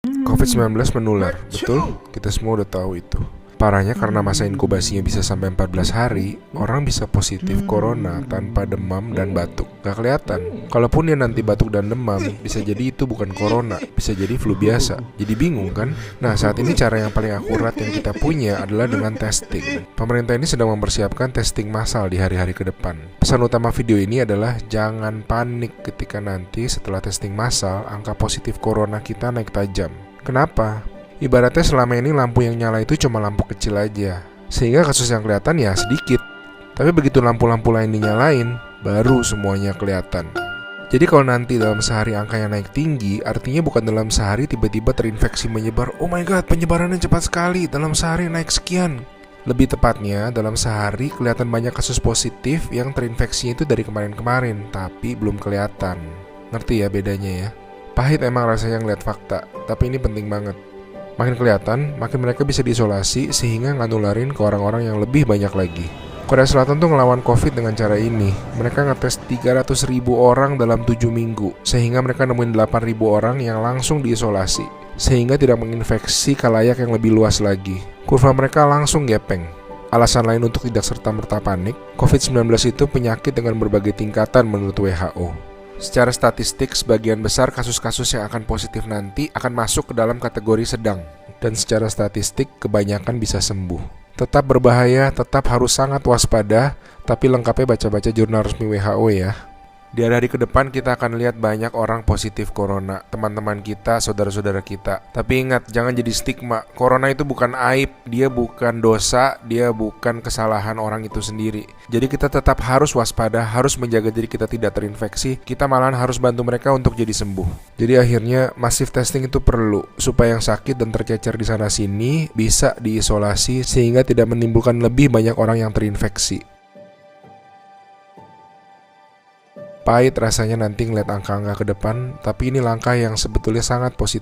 COVID-19 menular, betul? Kita semua udah tahu itu. Parahnya karena masa inkubasinya bisa sampai 14 hari, orang bisa positif corona tanpa demam dan batuk. Gak kelihatan. Kalaupun dia nanti batuk dan demam, bisa jadi itu bukan corona, bisa jadi flu biasa. Jadi bingung kan? Nah, saat ini cara yang paling akurat yang kita punya adalah dengan testing. Pemerintah ini sedang mempersiapkan testing massal di hari-hari ke depan. Pesan utama video ini adalah jangan panik ketika nanti setelah testing massal, angka positif corona kita naik tajam. Kenapa? Ibaratnya selama ini lampu yang nyala itu cuma lampu kecil aja, sehingga kasus yang kelihatan ya sedikit. Tapi begitu lampu-lampu lain dinyalain, baru semuanya kelihatan. Jadi kalau nanti dalam sehari angkanya naik tinggi, artinya bukan dalam sehari tiba-tiba terinfeksi menyebar. Oh my god, penyebarannya cepat sekali, dalam sehari naik sekian. Lebih tepatnya, dalam sehari kelihatan banyak kasus positif yang terinfeksinya itu dari kemarin-kemarin, tapi belum kelihatan. Ngerti ya bedanya ya? Pahit emang rasanya ngeliat fakta, tapi ini penting banget. Makin kelihatan, makin mereka bisa diisolasi sehingga nggak nularin ke orang-orang yang lebih banyak lagi. Korea Selatan tuh ngelawan COVID dengan cara ini. Mereka ngetes 300.000 orang dalam 7 minggu, sehingga mereka nemuin 8.000 orang yang langsung diisolasi, sehingga tidak menginfeksi khalayak yang lebih luas lagi. Kurva mereka langsung gepeng. Alasan lain untuk tidak serta-merta panik, COVID-19 itu penyakit dengan berbagai tingkatan menurut WHO. Secara statistik, sebagian besar kasus-kasus yang akan positif nanti akan masuk ke dalam kategori sedang. Dan secara statistik, kebanyakan bisa sembuh. Tetap berbahaya, tetap harus sangat waspada, tapi lengkapnya baca-baca jurnal resmi WHO ya. Di hari-hari ke depan kita akan lihat banyak orang positif corona, teman-teman kita, saudara-saudara kita. Tapi ingat, jangan jadi stigma. Corona itu bukan aib, dia bukan dosa, dia bukan kesalahan orang itu sendiri. Jadi kita tetap harus waspada, harus menjaga diri kita tidak terinfeksi. Kita malahan harus bantu mereka untuk jadi sembuh. Jadi akhirnya masif testing itu perlu, supaya yang sakit dan tercecer di sana-sini bisa diisolasi sehingga tidak menimbulkan lebih banyak orang yang terinfeksi. Pahit rasanya nanti ngeliat angka-angka ke depan, tapi ini langkah yang sebetulnya sangat positif.